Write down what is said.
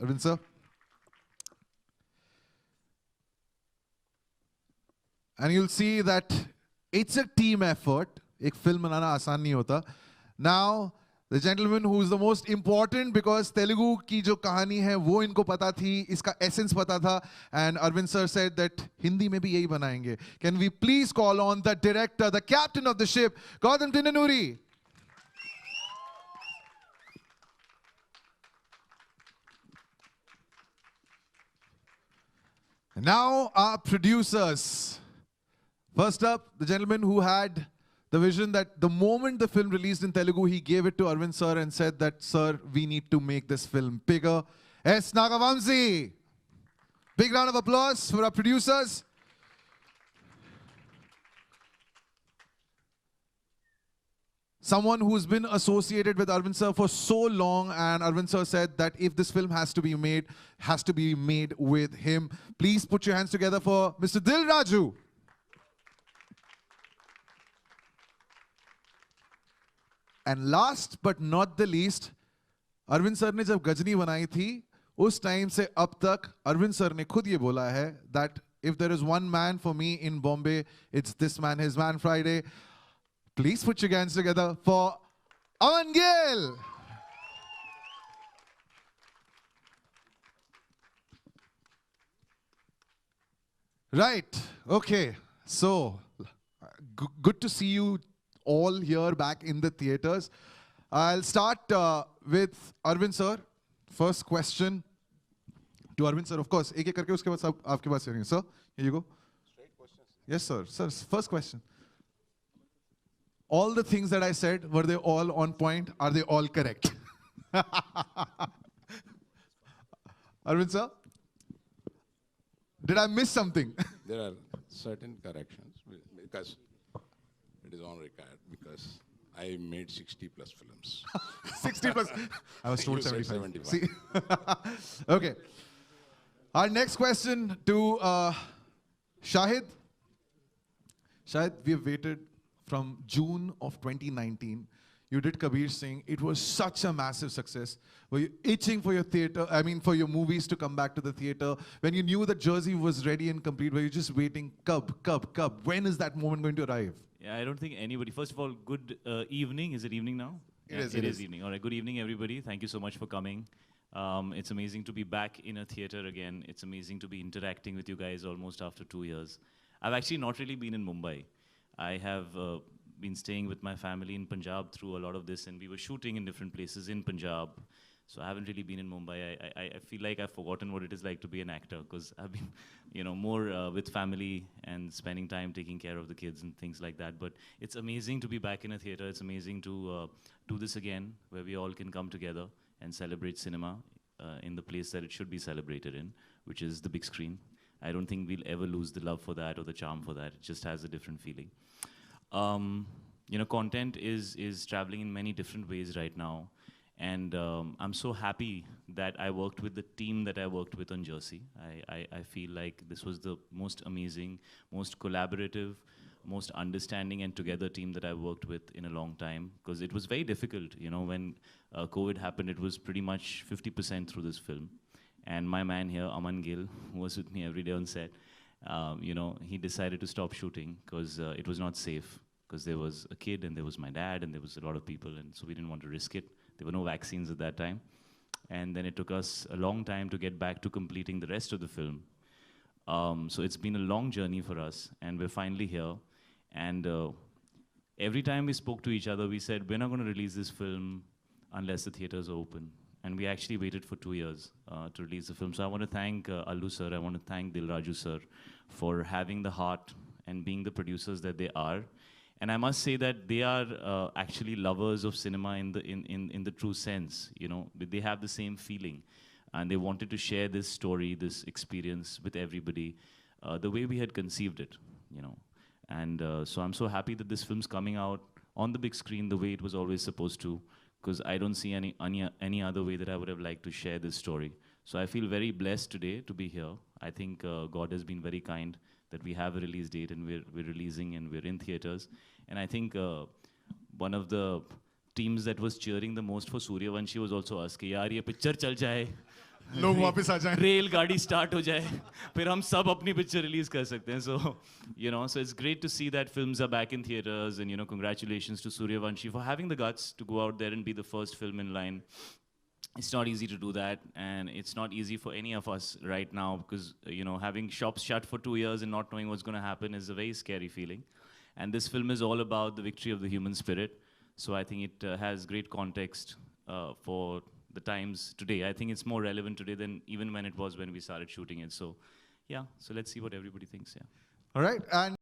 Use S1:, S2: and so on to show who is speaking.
S1: Arvind sir. And you'll see that it's a team effort. एक film बनाना आसान नहीं होता. Now, the gentleman who is the most important, because Telugu की जो कहानी है वो इनको पता थी, इसका essence पता था, and Arvind sir said that Hindi में भी यही बनाएंगे. Can we please call on the director, the captain of the ship, Gautam Tinanuri? And now our producers. First up, the gentleman who had the vision that the moment the film released in Telugu, he gave it to Arvind sir and said that, sir, we need to make this film bigger. S. Nagavamsi. Big round of applause for our producers. Someone who's been associated with Arvind sir for so long, and Arvind sir said that if this film has to be made with him. Please put your hands together for Mr. Dil Raju. And last but not the least, Arvind sir ने जब गजनी बनाई थी, उस time से अब तक Arvind sir ने खुद ये बोला है that if there is one man for me in Bombay, it's this man, his man Friday. Please put your hands together for Aman Gill. Right, okay, so good to see you all here back in the theaters. I'll start with Arvind sir. First question to Arvind sir, of course. एक एक करके उसके बाद सब आपके पास रहेंगे. Sir, here you go. Straight questions. Yes, sir. Sir, first question. All the things that I said, were they all on point? Are they all correct? Arvind sir, did I miss something?
S2: There are certain corrections because it is on record, because I made 60 plus films.
S1: 60 plus. I was told
S2: You said
S1: 75.
S2: 75.
S1: See? Okay. Our next question to Shahid. Shahid, we have waited from June of 2019. You did Kabir Singh. It was such a massive success. Were you itching for your theater, for your movies to come back to the theater? When you knew that Jersey was ready and complete, were you just waiting, Cub? When is that moment going to arrive?
S3: Yeah, I don't think anybody. First of all, good evening. Is it evening now?
S1: It is.
S3: It is evening. All right. Good evening, everybody. Thank you so much for coming. It's amazing to be back in a theater again. It's amazing to be interacting with you guys almost after 2 years. I've actually not really been in Mumbai. I have been staying with my family in Punjab through a lot of this, and we were shooting in different places in Punjab. So I haven't really been in Mumbai. I feel like I've forgotten what it is like to be an actor, because I've been, more with family and spending time taking care of the kids and things like that. But it's amazing to be back in a theater. It's amazing to do this again, where we all can come together and celebrate cinema in the place that it should be celebrated in, which is the big screen. I don't think we'll ever lose the love for that or the charm for that. It just has a different feeling. Content is traveling in many different ways right now. And I'm so happy that I worked with the team that I worked with on Jersey. I feel like this was the most amazing, most collaborative, most understanding and together team that I've worked with in a long time. Because it was very difficult, when COVID happened, it was pretty much 50% through this film. And my man here, Aman Gill, who was with me every day on set, he decided to stop shooting because it was not safe. Because there was a kid and there was my dad and there was a lot of people, and so we didn't want to risk it. There were no vaccines at that time. And then it took us a long time to get back to completing the rest of the film. So it's been a long journey for us, and we're finally here. And every time we spoke to each other, we said, we're not going to release this film unless the theaters are open. And we actually waited for 2 years to release the film. So I want to thank Allu sir, I want to thank Dil Raju sir for having the heart and being the producers that they are. And I must say that they are actually lovers of cinema in the true sense. They have the same feeling, and they wanted to share this story, this experience with everybody, the way we had conceived it. And so I'm so happy that this film's coming out on the big screen the way it was always supposed to, because I don't see any other way that I would have liked to share this story. So I feel very blessed today to be here. I think God has been very kind that we have a release date and we're releasing and we're in theaters. And I think one of the teams that was cheering the most for Suryavanshi was also us, कि यार ये picture चल जाए,
S1: लोग वापस आ जाएं.
S3: Rail गाड़ी start हो जाए फिर हम सब अपनी पिक्चर रिलीज कर सकते हैं. So it's great to see that films are back in theaters, and congratulations to Suryavanshi for having the guts to go out there and be the first film in line. It's not easy to do that, and it's not easy for any of us right now because having shops shut for 2 years and not knowing what's going to happen is a very scary feeling. And this film is all about the victory of the human spirit. So I think it has great context for the times today. I think it's more relevant today than even when it was when we started shooting it. So yeah, so let's see what everybody thinks. Yeah.
S1: All right. And